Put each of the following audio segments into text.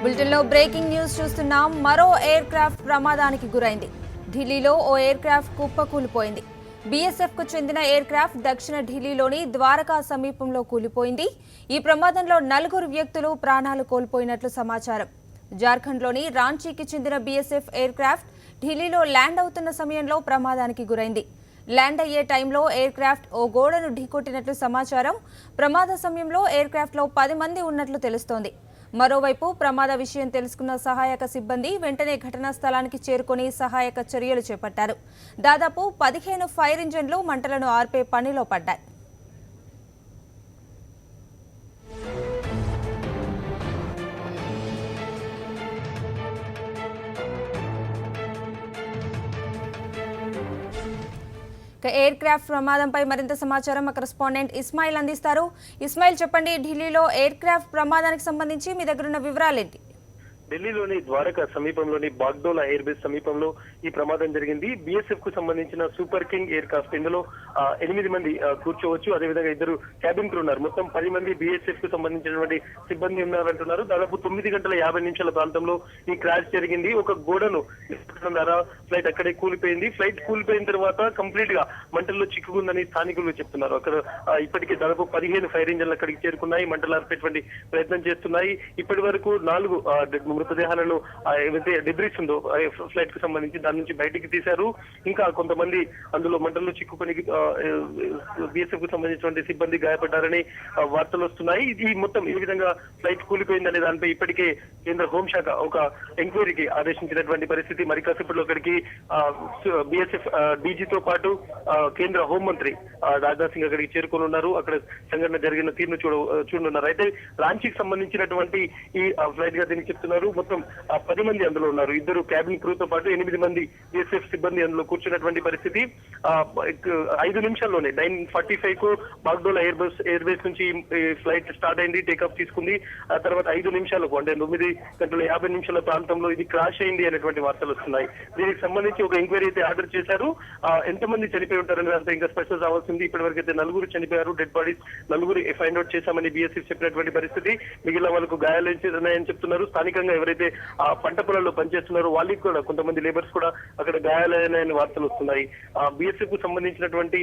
బులెటిన్లో breaking news చూస్తున్నాం. మరో ఎయిర్ క్రాఫ్ట్ ప్రమాదానికి గురైంది. ఢిల్లీలో ఓ ఎయిర్ క్రాఫ్ట్ కుప్పకూలిపోయింది. బీఎస్ఎఫ్ కు చెందిన ఎయిర్ క్రాఫ్ట్ దక్షిణ ఢిల్లీలోని ద్వారకా సమీపంలో కూలిపోయింది. ఈ ప్రమాదంలో 4 వ్యక్తులు ప్రాణాలు కోల్పోయినట్లు సమాచారం. జార్ఖండ్లోని రాంచీకి చెందిన బీఎస్ఎఫ్ ఎయిర్ క్రాఫ్ట్ ఢిల్లీలో ల్యాండ్ అవుతున్న సమయంలో ప్రమాదానికి గురైంది. ల్యాండ్ అయ్యే టైంలో ఎయిర్ క్రాఫ్ట్ ఓ గోడను ఢీకొట్టినట్లు సమాచారం. ప్రమాద సమయంలో ఎయిర్ క్రాఫ్ట్లో 10 మంది ఉన్నట్లు తెలుస్తోంది. మరోవైపు ప్రమాద విషయం తెలుసుకున్న సహాయక సిబ్బంది వెంటనే ఘటనా స్థలానికి చేరుకుని సహాయక చర్యలు చేపట్టారు. దాదాపు 15 ఫైర్ ఇంజన్లు మంటలను ఆర్పే పనిలో పడ్డాయి. ఎయిర్ క్రాఫ్ట్ ప్రమాదంపై మరింత సమాచారం మా కరెస్పాండెంట్ ఇస్మాయిల్ అందిస్తారు. ఇస్మాయిల్, చెప్పండి, ఢిల్లీలో ఎయిర్ క్రాఫ్ట్ ప్రమాదానికి సంబంధించి మీ దగ్గర ఉన్న వివరాలేంటి? ఢిల్లీలోని ద్వారకా సమీపంలోని బాగ్డోలా ఎయిర్ బేస్ సమీపంలో ఈ ప్రమాదం జరిగింది. బీఎస్ఎఫ్ కు సంబంధించిన సూపర్ కింగ్ ఎయిర్ క్రాఫ్ట్. ఇందులో 8 మంది కూర్చోవచ్చు. అదేవిధంగా 2 క్యాబిన్ క్రూ ఉన్నారు. మొత్తం 10 మంది బీఎస్ఎఫ్ కు సంబంధించినటువంటి సిబ్బంది ఉన్నారంటున్నారు. దాదాపు 9:50 ప్రాంతంలో ఈ క్రాష్ జరిగింది. ఒక గోడను ఫ్లైట్ అక్కడే కూలిపోయింది. ఫ్లైట్ కూలిపోయిన తర్వాత కంప్లీట్ గా మంటల్లో చిక్కుకుందని స్థానికులు చెప్తున్నారు. అక్కడ ఇప్పటికే దాదాపు 15 ఫైర్ ఇంజన్లు అక్కడికి చేరుకున్నాయి. మంటలు ఆర్పేటువంటి ప్రయత్నం చేస్తున్నాయి. ఇప్పటి వరకు 4 మృతదేహాలను ఏవైతే డెబ్రిస్ ఉందో ఫ్లైట్ కు సంబంధించి దాని నుంచి బయటికి తీశారు. ఇంకా కొంతమంది అందులో మంటల్లో చిక్కుకొని బీఎస్ఎఫ్ కు సంబంధించినటువంటి సిబ్బంది గాయపడ్డారని వార్తలు వస్తున్నాయి. ఇది మొత్తం ఈ విధంగా ఫ్లైట్ కూలిపోయిందనే దానిపై ఇప్పటికే కేంద్ర హోంశాఖ ఒక ఎంక్వైరీకి ఆదేశించినటువంటి పరిస్థితి. మరి కాసేపట్లో అక్కడికి బీఎస్ఎఫ్ డీజీతో పాటు కేంద్ర హోంమంత్రి రాజ్నాథ్ సింగ్ అక్కడికి చేరుకొని ఉన్నారు. అక్కడ సంఘటన జరిగిన తీరును చూడనున్నారు. అయితే రాంచీకి సంబంధించినటువంటి ఈ ఫ్లైట్ గా దీనికి చెప్తున్నారు. మొత్తం 10 మంది అందులో ఉన్నారు. 2 క్యాబిన్ క్రూతో పాటు 8 మంది బీఎస్ఎఫ్ సిబ్బంది అందులో కూర్చున్నటువంటి పరిస్థితి. 5 నిమిషాల్లోనే 9:45 కు బాగ్డోలా ఎయిర్ బేస్ నుంచి ఫ్లైట్ స్టార్ట్ అయింది, టేకాఫ్ తీసుకుంది. ఆ తర్వాత 5 నిమిషాలకు అంటే 9:50 ప్రాంతంలో ఇది క్రాష్ అయింది అనేటువంటి వార్తలు వస్తున్నాయి. దీనికి సంబంధించి ఒక ఎంక్వైరీ అయితే ఆర్డర్ చేశారు. ఎంతమంది చనిపోయి ఉంటారని దాంతో ఇంకా స్పష్టత రావాల్సింది. ఇప్పటి వరకు అయితే 4 చనిపోయారు. డెడ్ బాడీస్ 4 ఫైండ్ అవుట్ చేశామని బీఎస్ఎఫ్ చెప్పినటువంటి పరిస్థితి. మిగిలిన వాళ్ళకు గాయాలైనాయని చెప్తున్నారు. స్థానికంగా ఎవరైతే ఆ పంట పొలాల్లో పనిచేస్తున్నారో వాళ్ళకి కూడా కొంతమంది లేబర్స్ కూడా అక్కడ గాయాలైనాయని వార్తలు వస్తున్నాయి. బీఎస్ఎఫ్ కు సంబంధించినటువంటి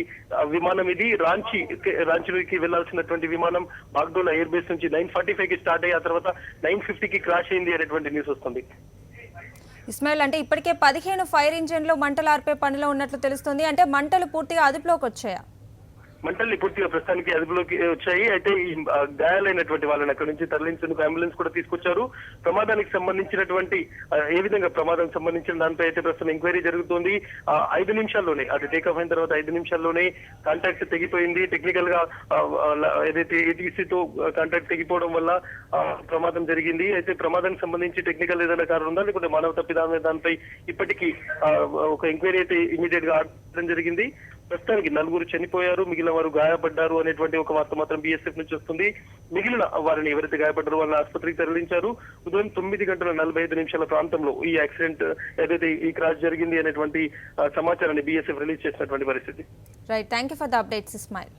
విమానం ఇది. రాంచీకి వెళ్లాల్సినటువంటి విమానం బాగ్డోలా ఎయిర్ బేస్ నుంచి 9:45 కి స్టార్ట్ అయ్యి ఆ తర్వాత 9:50 కి క్రాష్ అయింది అనేటువంటి న్యూస్ వస్తుంది. ఇస్మాయిల్, అంటే ఇప్పటికే 15 ఫైర్ ఇంజన్లు మంటలు ఆర్పే పనిలో ఉన్నట్లు తెలుస్తుంది. అంటే మంటలు పూర్తిగా అదుపులోకి వచ్చాయా? మంటల్ని పూర్తిగా ప్రస్తుతానికి అదుపులోకి వచ్చాయి. అయితే ఈ గాయాలైనటువంటి వాళ్ళని అక్కడి నుంచి తరలించేందుకు అంబులెన్స్ కూడా తీసుకొచ్చారు. ప్రమాదానికి సంబంధించినటువంటి ఏ విధంగా ప్రమాదం సంబంధించిన దానిపై అయితే ప్రస్తుతం ఎంక్వైరీ జరుగుతోంది. 5 నిమిషాల్లోనే అది టేకాఫ్ అయిన తర్వాత 5 నిమిషాల్లోనే కాంటాక్ట్ తెగిపోయింది. టెక్నికల్ గా ఏదైతే ఏటీసీతో కాంటాక్ట్ తెగిపోవడం వల్ల ప్రమాదం జరిగింది. అయితే ప్రమాదానికి సంబంధించి టెక్నికల్ ఏదైనా కారణం ఉందా లేకుంటే మానవ తప్పిదమే దానిపై ఇప్పటికీ ఒక ఎంక్వైరీ అయితే ఇమీడియట్ గా ఆడడం జరిగింది. ప్రస్తుతానికి 4 చనిపోయారు, మిగిలిన వారు గాయపడ్డారు అనేటువంటి ఒక వార్త మాత్రం బీఎస్ఎఫ్ నుంచి వస్తుంది. మిగిలిన వారిని ఎవరైతే గాయపడ్డారో వాళ్ళని ఆసుపత్రికి తరలించారు. ఉదయం 9:45 ప్రాంతంలో ఈ యాక్సిడెంట్ ఏదైతే ఈ క్రాష్ జరిగింది అనేటువంటి సమాచారాన్ని బీఎస్ఎఫ్ రిలీజ్ చేసినటువంటి పరిస్థితి. Right, thank you for the updates Ismail.